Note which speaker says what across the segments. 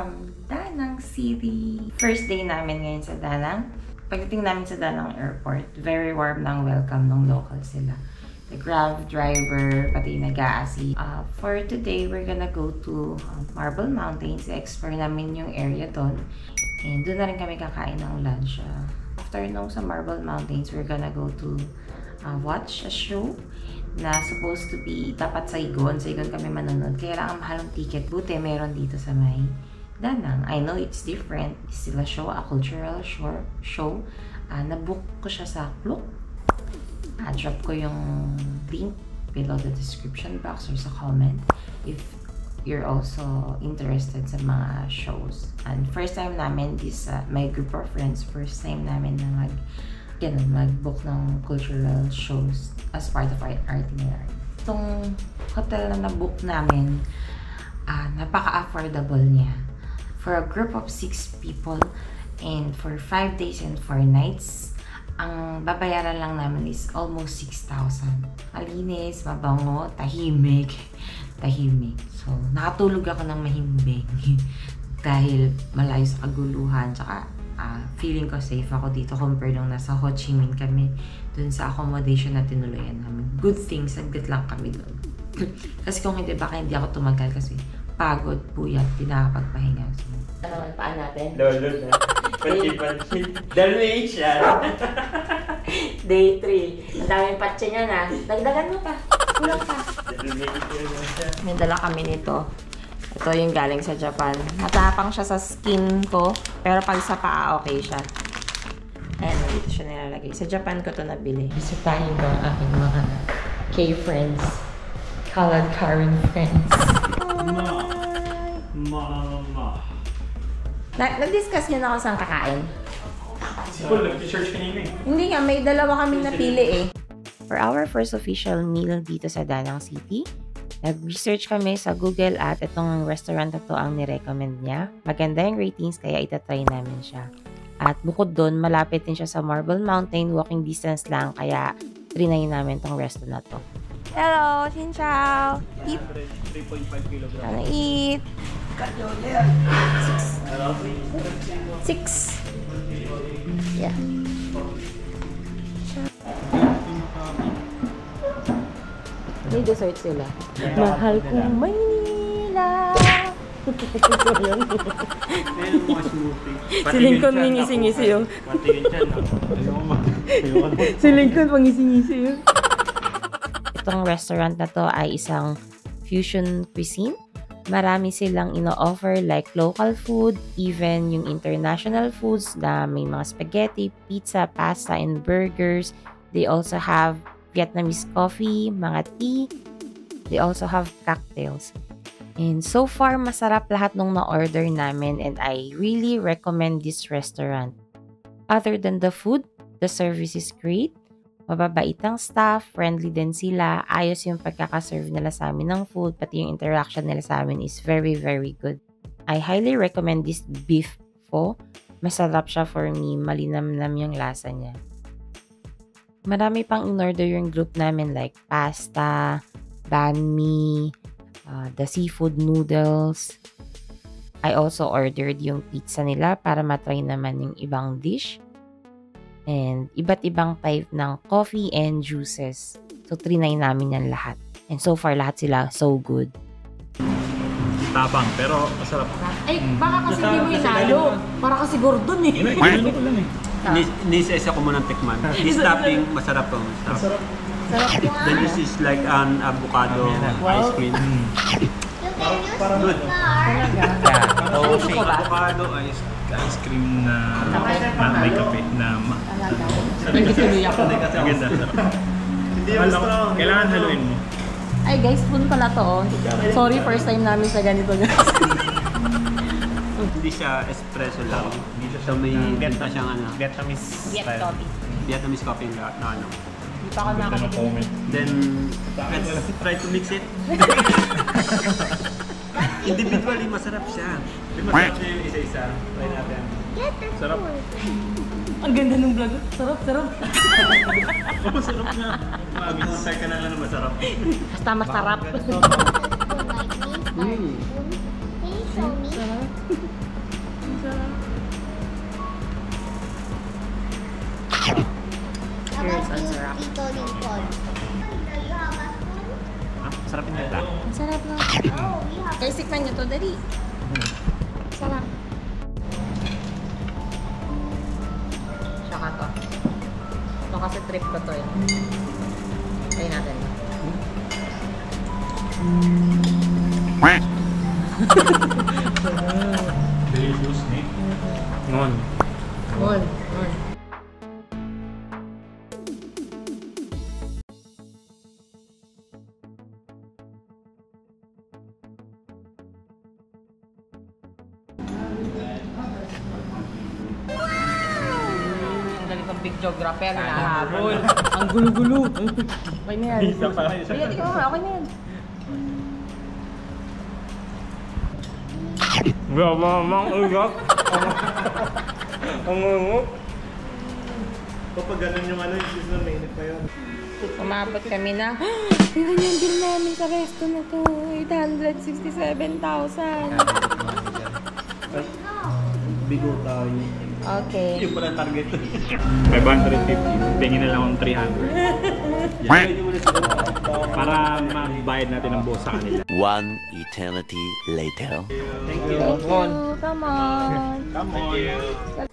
Speaker 1: from Danang City. First day namin ngayon sa Danang. Pagdating namin sa Danang Airport, very warm ng welcome ng local sila. The Grab driver, pati nag-aasi. For today, we're gonna go to Marble Mountains. I-explore namin yung area doon. And doon na rin kami kakain ng lunch. After nung sa Marble Mountains, we're gonna go to watch a show na supposed to be dapat sa Saigon. Saigon kami manonood. Kaya lang ang mahal ng ticket. Buti meron dito sa may Danang. I know it's different. It's still a show, a cultural show. Nabook ko siya sa Klook. Drop ko yung link below the description box or sa comment if you're also interested sa mga shows. And first time namin this, my group of friends, first time namin na mag-book ng cultural shows as part of our itinerary. Itong hotel na na-book namin, napaka-affordable niya. For a group of 6 people and for 5 days and 4 nights, ang babayaran lang namin is almost 6,000. Malinis, mabango, tahimik. So, nakatulog ako ng mahimbing dahil malayo sa kaguluhan. Tsaka, feeling ko safe ako dito compared nung nasa Ho Chi Minh kami dun sa accommodation na tinuluyan namin. Good thing, saglit lang kami dun. Kasi kung hindi, baka hindi ako tumagal kasi pagod, puyat, pinakapagpahinga. So,
Speaker 2: ano ang paan natin?
Speaker 3: Lolo na. Panchi-panchi. Dalawin siya.
Speaker 2: Day 3. Ang daming patse niya na. Dagdagan mo pa. Kulang pa. May dala kami nito. Ito yung galing sa Japan. Matapang siya sa skin ko. Pero pag sa paa, okay siya. Ayan, dito siya nilalagay. Sa Japan ko ito nabili. Bisitahin ko ang aking mga K-friends. Colored Karen friends.
Speaker 3: Mama.
Speaker 2: Nag-discuss niyo na ako saan kakain?
Speaker 3: Full, nag-research kanina eh.
Speaker 2: Hindi nga, may dalawa kaming napili eh.
Speaker 1: for our first official meal dito sa Danang City, nag-research kami sa Google at itong restaurant na to ang nirecommend niya. Maganda yung ratings kaya itatry namin siya. At bukod doon, malapit din siya sa Marble Mountain, walking distance lang, kaya trinay namin tong resto na to. Hello! Xin chào! Eat!
Speaker 3: 3.5 kg.
Speaker 1: Wanna eat? 6. Yeah. May dessert sila. Mahal kong Maynila!
Speaker 3: Si Lincoln may ngisi-ngisi yun.
Speaker 1: Si Lincoln pang ngisi-ngisi yun. Itong restaurant na to ay isang fusion cuisine. Marami silang ino-offer like local food, even yung international foods na may mga spaghetti, pizza, pasta, and burgers. They also have Vietnamese coffee, mga tea. They also have cocktails. And so far, masarap lahat nung na-order namin and I really recommend this restaurant. Other than the food, the service is great. Mababait ang staff, friendly din sila, ayos yung pagkakaserve nila sa amin ng food, pati yung interaction nila sa amin is very, very good. I highly recommend this beef pho. Masarap siya for me, malinamnam yung lasa niya. Marami pang in-order yung group namin like pasta, banh mi, the seafood noodles. I also ordered yung pizza nila para matry naman yung ibang dish. And iba't ibang type ng coffee and juices. So, trinay namin yan lahat. And so far, lahat sila so good.
Speaker 3: Tapang, pero masarap.
Speaker 2: Ay, baka kasi hindi mo inalo. Para kasi Gordon eh.
Speaker 3: Inalo ko lang eh. Nisa-isa ko munang tikman. This topping, masarap po. Masarap. Then this is like an avocado ice cream. Good. Avocado ice cream na may kape na
Speaker 2: Nagkituloy ako.
Speaker 3: maganda. Kailangan haluin mo.
Speaker 2: Ay guys, spoon pala to oh. Sorry, first time namin sa ganito guys.
Speaker 3: Hindi siya espresso lang. So may ganda siyang ano. Vietnamese coffee na ano.
Speaker 2: Hindi pa ako nakakalimutan.
Speaker 3: Then, let's try to mix it. Individually, masarap siya. Masarap siya yung isa-isa. Try natin. Sarap.
Speaker 2: Ang ganda ng vlog. Sarap, sarap.
Speaker 3: Oo, sarap nga. Try ka na lang na masarap.
Speaker 2: Basta masarap.
Speaker 4: Can you show me?
Speaker 2: Ang sarap.
Speaker 4: Tito Lincoln.
Speaker 3: Sarap yung ganda.
Speaker 2: Ang sarap na. Guys, tikman nyo to, dali. Sarap. Tsaka to. Ito kasi trip ko to eh. Try natin.
Speaker 3: Delicious, eh? Ngon.
Speaker 2: Ngon. Ang galing pang big geographer na nahabol. Ang gulo-gulo. Okay na yan.
Speaker 3: Isa pa.
Speaker 2: Sige, tingnan mo. Okay na yan.
Speaker 3: Mamang ugak. Ang ungok. Kapag ganun yung ano, yung season, mainit pa yun.
Speaker 2: Umabot kami na, tingnan niyo yung bill namin sa resto na to. 867,000.
Speaker 3: Bigo tayo.
Speaker 2: Okay.
Speaker 3: Yung pala target. 550. Tingin na lang akong 300. Para mabayad natin ang buo sa kanila.
Speaker 5: One eternity later.
Speaker 3: Thank you.
Speaker 2: Thank you. Come on.
Speaker 3: Come on.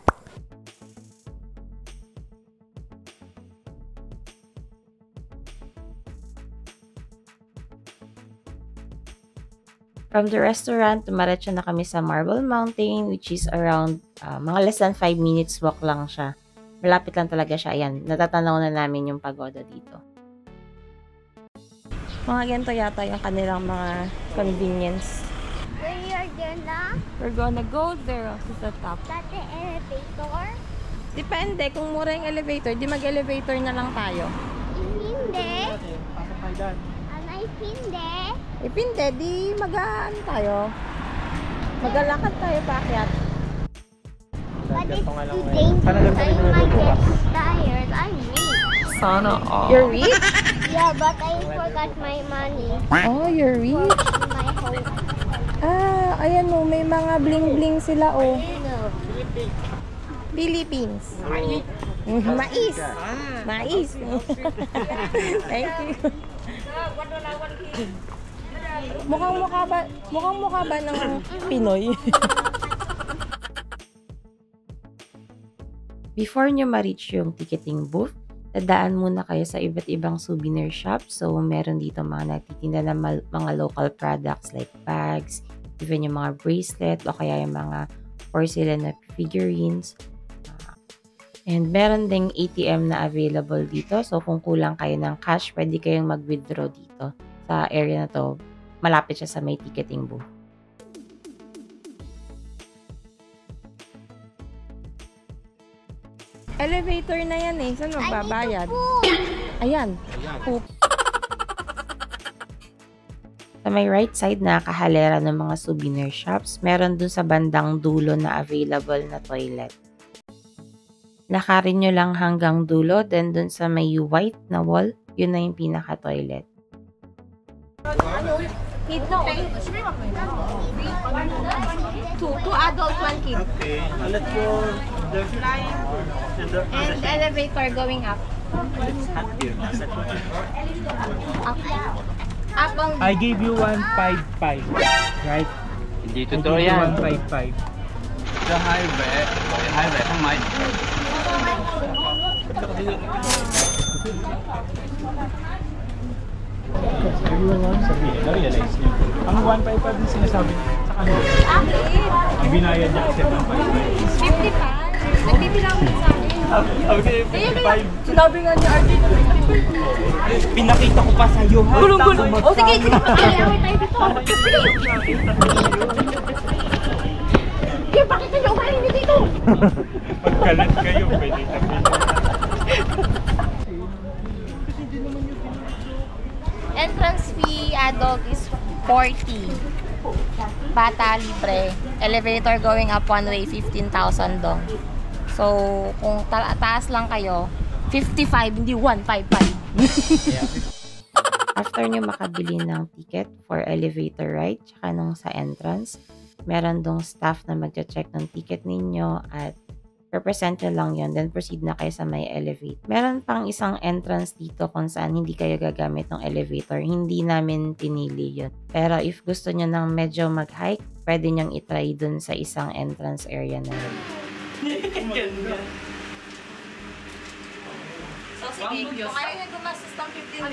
Speaker 1: From the restaurant, tumaretso na kami sa Marble Mountain, which is around mga less than 5 minutes walk lang siya. Malapit lang talaga siya. Ayan, natatanaw na namin yung pagoda dito. Mga ganito yata yung kanilang mga convenience.
Speaker 4: When you're gonna,
Speaker 2: We're gonna go there to the top.
Speaker 4: that's the elevator.
Speaker 2: Depende, kung mura yung elevator, di mag-elevator na lang tayo.
Speaker 4: Hindi. Anay, hindi.
Speaker 2: If hindi, di mag-aan tayo. Maglalakad tayo paakyat.
Speaker 4: But it's too dangerous. I might get tired. I'm rich.
Speaker 2: Sana all. You're rich?
Speaker 4: Yeah, but I forgot my money
Speaker 2: Oh, you're rich?
Speaker 4: in my home.
Speaker 2: Ah, ayan o, may mga bling-bling sila o.
Speaker 4: No.
Speaker 2: Philippines. Mais. Mais. Thank you. Mukhang mukha ba ng Pinoy?
Speaker 1: Before nyo ma-reach yung ticketing booth, dadaan muna kayo sa iba't ibang souvenir shop. So, meron dito mga nagtitinda ng mga local products like bags, even yung mga bracelet o kaya yung mga porcelain na figurines. And meron ding ATM na available dito. So, kung kulang kayo ng cash, pwede kayong mag-withdraw dito sa area na to. Malapit siya sa may ticketing booth.
Speaker 2: Elevator na yan eh. Saan magbabayad? Ayan. Poop.
Speaker 1: Sa may right side, nakahalera ng mga souvenir shops. Meron dun sa bandang dulo na available na toilet. Lakarin nyo lang hanggang dulo, then dun sa may white na wall, yun na yung pinaka-toilet.
Speaker 2: Kid no. Two adults, one kid.
Speaker 3: Okay, let's go.
Speaker 2: And elevator going up.
Speaker 3: Let's hot here.
Speaker 2: Up on
Speaker 6: I gave you 155, right?
Speaker 3: Hindi
Speaker 6: I gave you 155.
Speaker 3: The highway, how much?
Speaker 6: Everyone wants sabihin, na-realize niyo. Ang 155 yung sinasabi sa kanila. Ang binayad niya kasi 155.
Speaker 2: 55. Nagbibilang mo sa akin.
Speaker 6: Okay, 55.
Speaker 2: Sinabi nga niya, Arjun,
Speaker 6: Pinakita ko pa sa'yo, ha?
Speaker 2: Gulo-gulo. O sige, sige. Away tayo dito. Sige, pakita niyo ugali niyo dito.
Speaker 6: Pagkalat kayo, pwede sabihin.
Speaker 2: Entrance fee adult is 40. Bata libre. Elevator going up one way 15,000 dong. So, kung taas lang kayo, 55, hindi 155.
Speaker 1: After nyo makabili ng ticket for elevator ride, tsaka nung sa entrance, meron dong staff na magche-check ng ticket ninyo at represent nyo lang yun, then proceed na kayo sa may elevate. Meron pang isang entrance dito kung saan hindi kayo gagamit ng elevator. Hindi namin pinili yun. Pero if gusto nyo ng medyo mag-hike, pwede nyong itry dun sa isang entrance area na yun.
Speaker 2: So, sige. Kung kaya nyo gumastos ng 15,000,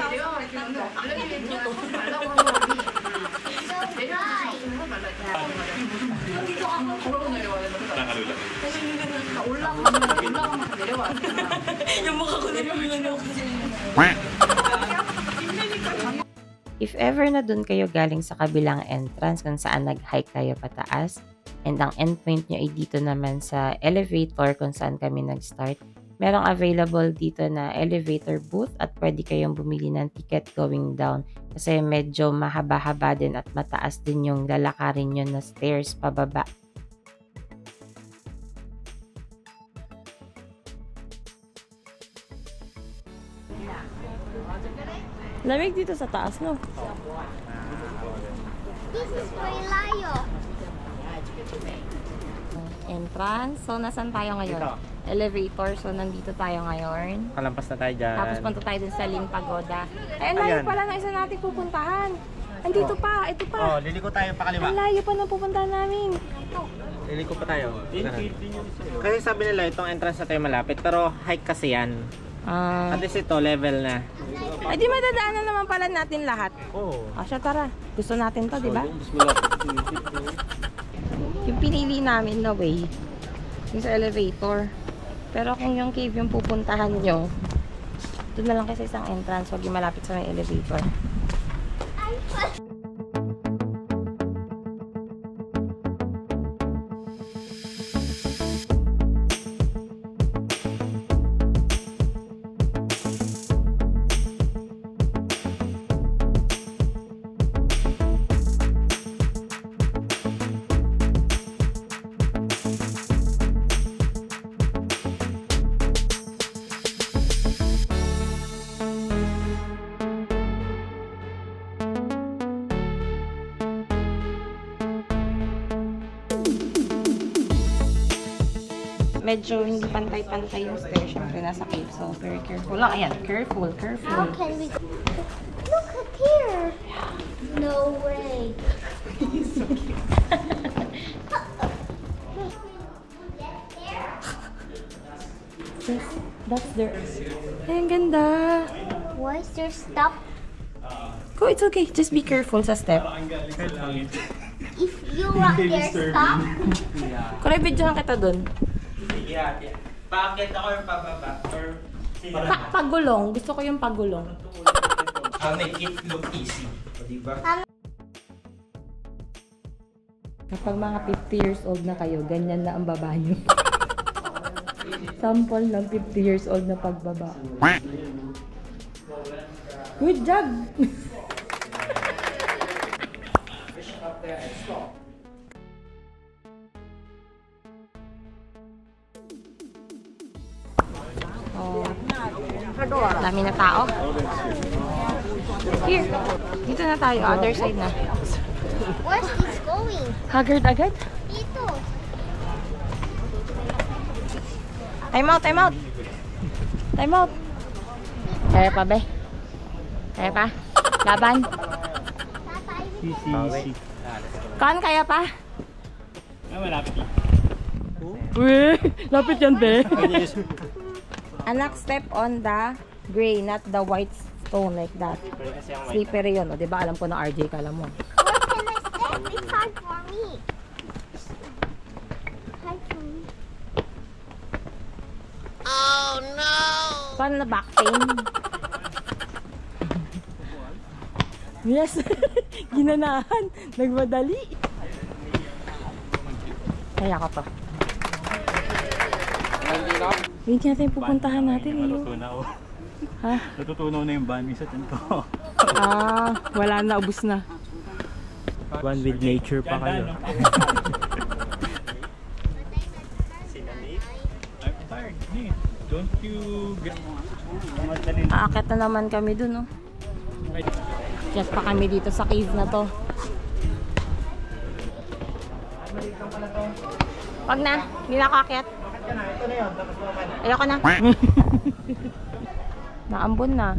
Speaker 1: If ever na dun kayo galing sa kabilang entrance kung saan nag-hike kayo pataas, and ang endpoint nyo ay dito naman sa elevator kung saan kami nag-start, merong available dito na elevator booth at pwede kayong bumili ng ticket going down kasi medyo mahaba-haba din at mataas din yung lalakarin nyo na stairs pababa.
Speaker 2: lamig dito sa taas, no?
Speaker 4: This is for Elayo.
Speaker 2: Entrance. So, nasan tayo ngayon? Elevator. So, nandito tayo ngayon.
Speaker 6: Kalampas na tayo dyan.
Speaker 2: Tapos, punta tayo dun sa Lim Pagoda. Ay, ang layo pala na isa natin pupuntahan. Andito pa. Ito pa.
Speaker 6: Oh, liliko tayo pa kaliwa.
Speaker 2: Ang layo pa na pupuntahan namin.
Speaker 6: Liliko pa tayo. Kasi sabi nila itong entrance na tayo malapit, pero hike kasi yan. At least ito, level na.
Speaker 2: Ay, di madadaanan naman pala natin lahat.
Speaker 6: Oo.
Speaker 2: Siya, tara. Gusto natin to, di ba? Yung pinili namin na way, yung sa elevator. Pero kung yung cave yung pupuntahan nyo, doon na lang kasi isang entrance, wag yung malapit sa may elevator. Medyo hindi pantay-pantay yung stairs. Siyempre, nasa cave. So, very careful lang. Ayan, careful, careful.
Speaker 4: How can we... Look at here. No way.
Speaker 2: That's their... Ay, ang ganda.
Speaker 4: Why is there stop?
Speaker 2: Go, it's okay. Just be careful sa step.
Speaker 4: If you want there, stop.
Speaker 2: Kung na-videohan kita dun.
Speaker 3: Yeah. Paakit ako yung pababa. Or
Speaker 2: Pagulong. Gusto ko yung pagulong.
Speaker 3: I'll make it look easy. Diba?
Speaker 2: Kapag mga 50 years old na kayo, ganyan na ang baba nyo. Sample ng 50 years old na pagbaba. Good job! Dami na tao. Here. Dito na tayo. Other side na.
Speaker 4: Where's this going?
Speaker 2: Haggard agad?
Speaker 4: Dito.
Speaker 2: Time out, time out. Time out. Kaya pa, be? Kaya pa? Laban? Kan, kaya pa?
Speaker 6: Malapit.
Speaker 2: Uy, lapit yan, be. Anak, step on the gray, not the white stone like that. Slippery yun, o, diba? Alam ko na RJ, kala mo.
Speaker 4: Where can I step? It's hard for me. Hard for me. Oh no!
Speaker 2: Paano na back pain? Yes! Ginanahan! Nagmadali! Kaya ka pa. Hindi natin pupuntahan natin.
Speaker 6: Natutunaw.
Speaker 2: Ha?
Speaker 6: Natutunaw na yung bami sa ko.
Speaker 2: Wala na, ubus na.
Speaker 6: One with nature pa kayo. I'm tired. Don't you get...
Speaker 2: Aakit na naman kami dun, no? Yes pa kami dito sa cave na to. Wag na, hindi na ako aakyat. Ayoko na. Naambon na.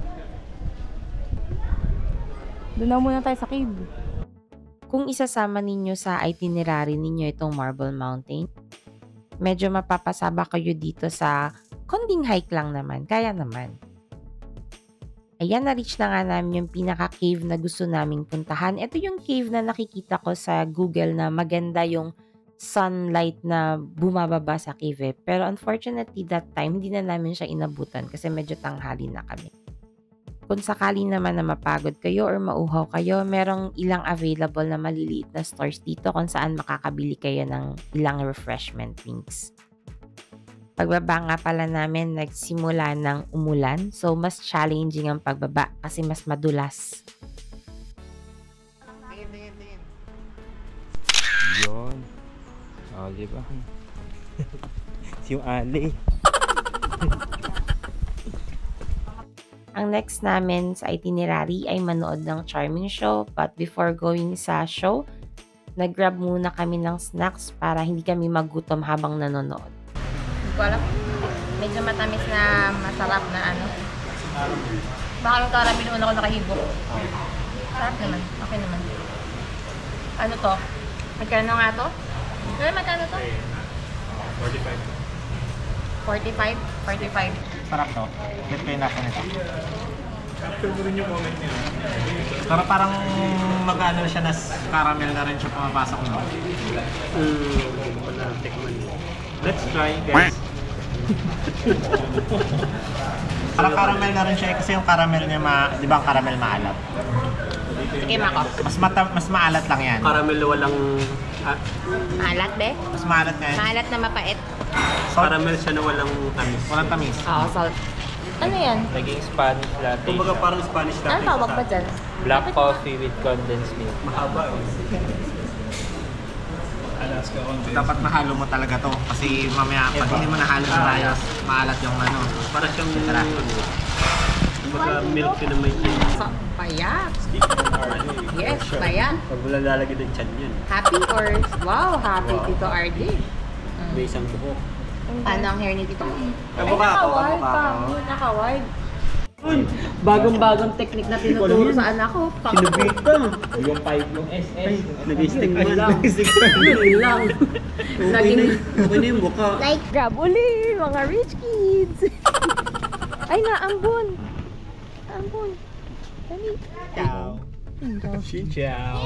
Speaker 2: Doon na muna tayo sa cave.
Speaker 1: Kung isasama ninyo sa itinerary ninyo itong Marble Mountain, medyo mapapasaba kayo dito sa konting hike lang naman. Kaya naman. Ayan, na-reach na nga namin yung pinaka-cave na gusto naming puntahan. Ito yung cave na nakikita ko sa Google na maganda yung sunlight na bumababa sa cave. Pero unfortunately that time, hindi na namin siya inabutan kasi medyo tanghali na kami. Kung sakali naman na mapagod kayo or mauhaw kayo, merong ilang available na maliliit na stores dito kung saan makakabili kayo ng ilang refreshment drinks. Pagbaba nga pala namin, nagsimula ng umulan. So, mas challenging ang pagbaba kasi mas madulas.
Speaker 7: Tingin. Yun. O, diba? Yung ali.
Speaker 1: Ang next namin sa itinerary ay manood ng Charming Show. But before going sa show, nag-grab muna kami ng snacks para hindi kami magutom habang nanonood.
Speaker 2: Hindi ko alam. Medyo matamis na masarap na ano. Baka yung caramel naman ako nakahibo. Sarap naman. Okay naman. Ano to? Magkano nga to? Magkano to? 45. 45.
Speaker 7: Sarap to. Get kayo nasa nito.
Speaker 6: Capture mo rin yung moment niya.
Speaker 7: Pero parang mag-ano siya na caramel na rin siya pumapasok mo.
Speaker 3: Let's try, guys.
Speaker 7: Parang caramel na rin siya kasi yung caramel niya, di ba ang caramel maalat?
Speaker 2: Sige, Mako.
Speaker 7: Mas maalat lang yan.
Speaker 3: Caramel walang...
Speaker 2: Maalat, be?
Speaker 7: Mas maalat nga yan.
Speaker 2: Maalat na mapait.
Speaker 3: Caramel siya na walang tamis.
Speaker 7: Walang tamis.
Speaker 2: Oo, salt. Ano yan?
Speaker 8: Naging Spanish latte.
Speaker 3: Kumbaga parang Spanish latte.
Speaker 2: Ano tawag ba dyan?
Speaker 8: Black coffee with condensed milk.
Speaker 3: Mahaba eh.
Speaker 6: Alaska on this.
Speaker 7: Dapat mahalo mo talaga to kasi mamaya pag hindi mo nahalo sa rayos, maalat yung ano.
Speaker 3: Para siyang...
Speaker 7: Tara.
Speaker 3: Kumbaga milk yun na may cream.
Speaker 2: Payat. Yes, payat.
Speaker 3: Pag wala lalagay ng tiyan yun.
Speaker 2: Happy or... Wow, happy Tito RD.
Speaker 3: May isang buhok.
Speaker 2: Paano ang hair ni Tito?
Speaker 7: Kamukha ako, kamukha ako.
Speaker 2: Naka-wide. Bagong-bagong technique na tinuturo sa anak ko.
Speaker 3: Sinubit ka.
Speaker 8: Yung 5 yung SS.
Speaker 3: Nag-stick man.
Speaker 2: Yun lang. Naging...
Speaker 3: Okay na yung buka.
Speaker 4: Like,
Speaker 2: Grab uli, mga rich kids. Ay, naambon. Naambon. Dali.
Speaker 7: Ciao.
Speaker 8: Ciao.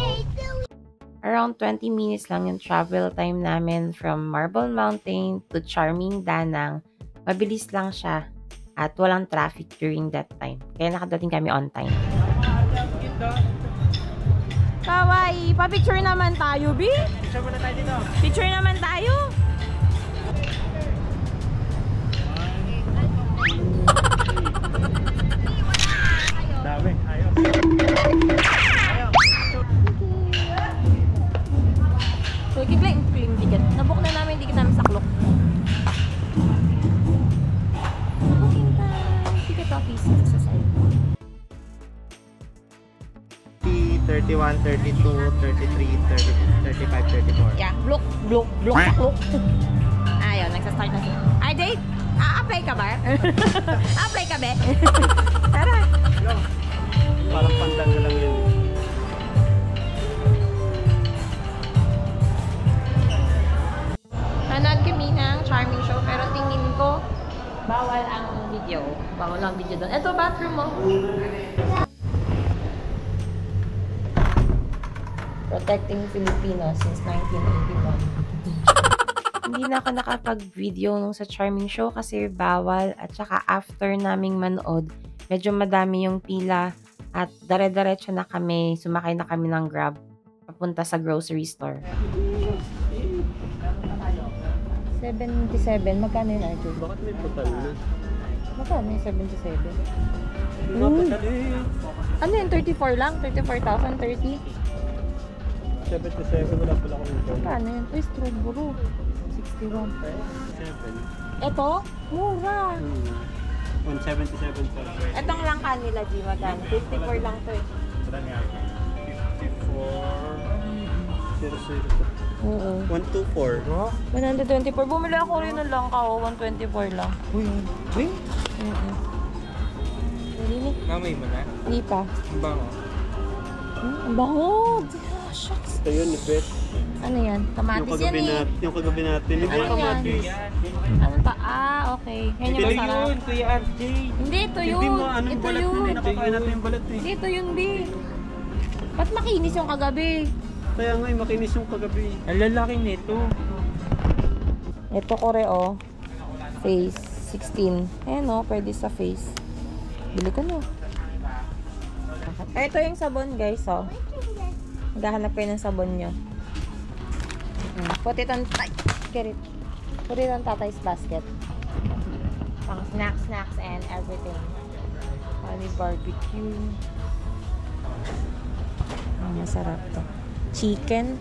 Speaker 1: Around 20 minutes lang yung travel time namin from Marble Mountain to Charming Danang. Mabilis lang siya at walang traffic during that time. Kaya nakadating kami on time.
Speaker 2: Kawaii. Pa-picture naman tayo, B.
Speaker 7: Picture muna tayo dito.
Speaker 2: Picture naman tayo.
Speaker 7: Dami, ayos.
Speaker 2: So, kikling ticket. Nabook na namin, ticket namin sa clock. Booking time. Ticket office sa side.
Speaker 7: 31, 32, 33, 30, 35, 34.
Speaker 2: Yeah, block sa clock. Ayun, nagsa-start na siya. Ay, Jade! A-apply ka ba? Apply ka ba? Tara!
Speaker 3: Parang pandan na lang yun.
Speaker 2: Nanood kami ng Charming Show, pero tingin ko, bawal ang video. Bawal ang video doon. Ito, bathroom mo. Protecting Filipinos since 1981.
Speaker 1: Hindi na ako nakapag-video nung sa Charming Show kasi bawal at saka after naming manood, medyo madami yung pila at dare-diretso na kami, sumakay na kami ng Grab papunta sa grocery store.
Speaker 2: 77. Magkano yun, Arthur?
Speaker 3: Bakit may total na?
Speaker 2: Magkano yung 77? Ano yun? 34 lang? 34,000? 30?
Speaker 3: 77, wala pala akong ito.
Speaker 2: Magkano yun? Uy, strawberry. 61.
Speaker 3: 7.
Speaker 2: Ito? Mura.
Speaker 3: 177 pesos.
Speaker 2: Itong lang kanila, G, magkano? 54 lang to eh.
Speaker 6: 54.
Speaker 1: Oo.
Speaker 3: 124.
Speaker 1: 124. Bumili ako rin ng langka, 124 lang.
Speaker 8: Uy, uy.
Speaker 1: Really?
Speaker 8: Mamay mo na.
Speaker 1: Hindi pa.
Speaker 8: Ang bango.
Speaker 1: Ang bango! Shucks!
Speaker 3: Ito yun, ni Beth.
Speaker 1: Ano yan? Kamatis yan eh.
Speaker 3: Yung kagabi natin. Hindi
Speaker 1: Ano
Speaker 3: kamatis.
Speaker 1: Ano pa? Ah, okay. Yan yung masarap.
Speaker 8: Yun, Kuya RJ.
Speaker 1: Hindi, ito yun.
Speaker 3: Hindi mo, anong
Speaker 1: Ito
Speaker 3: balat
Speaker 1: yun.
Speaker 3: na nakakain natin yung balat eh.
Speaker 1: Hindi, ito yun, B. Ba't makinis yung kagabi?
Speaker 3: Kaya nga, makinis yung kagabi.
Speaker 8: Ang lalaki nito.
Speaker 1: Ito koreo. Face. 16. Ayan o, pwede sa face. Bili ko na. Ito yung sabon, guys, oh. Maghahanap kayo ng sabon nyo. Put it on, get it. Put it on tatay's basket. Pang snacks and everything. Honey barbecue. Masarap to. Chicken.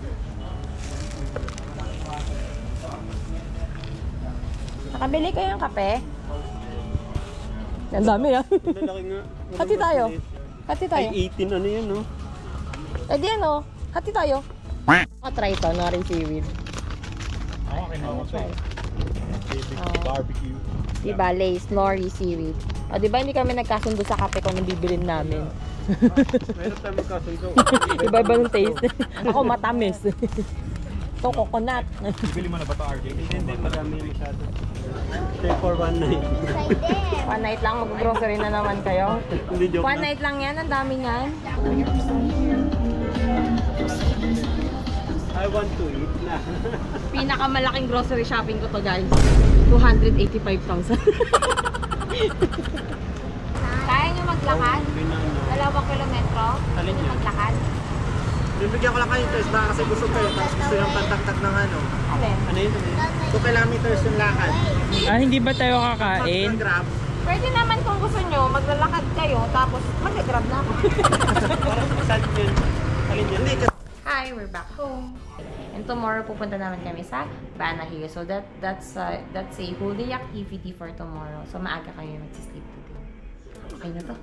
Speaker 1: Nakabili kayo ng kape? Ang dami ah.
Speaker 3: Lalaki nga.
Speaker 1: Hati tayo. Hati tayo.
Speaker 3: Ay, 18 ano yan, no?
Speaker 1: Eh di ano, hati tayo. Try ito, nori seaweed.
Speaker 6: Okay na ako
Speaker 1: Try.
Speaker 6: Barbecue.
Speaker 1: Diba, Lay's, nori seaweed. O diba hindi kami nagkasundo sa kape kung anong bibilin namin.
Speaker 3: Meron tayo magkasundo.
Speaker 1: Iba-iba ng taste. Ako matamis. Ito, coconut.
Speaker 6: Bibili mo na ba ito, RJ?
Speaker 3: Hindi, marami masyado. Stay for one night.
Speaker 1: One night lang, mag-grocery na naman kayo.
Speaker 3: Hindi, joke
Speaker 1: One
Speaker 3: na.
Speaker 1: night lang yan, ang dami niyan.
Speaker 3: I want to eat na.
Speaker 1: Pinakamalaking grocery shopping ko to, guys. 285,000. Kaya nyo maglakad? 2 kilometro?
Speaker 3: Alin yan?
Speaker 1: Maglakad?
Speaker 7: Bibigyan ko lang kayo guys, baka kasi busog kayo, tapos gusto yung pantagtag ng ano.
Speaker 1: Alin?
Speaker 3: Ano yun?
Speaker 7: 2 kilometers yung lakad.
Speaker 8: Ah, hindi ba tayo kakain?
Speaker 7: Grab.
Speaker 1: Pwede naman kung gusto nyo, maglalakad kayo, tapos mag-grab na ako.
Speaker 3: Parang saan yun? Alin yun?
Speaker 7: Hindi kasi
Speaker 1: Hi, we're back home. And tomorrow pupunta naman kami sa Bana Hills. So that's a whole day activity for tomorrow. So maaga kayo mag-sleep today. Okay na to.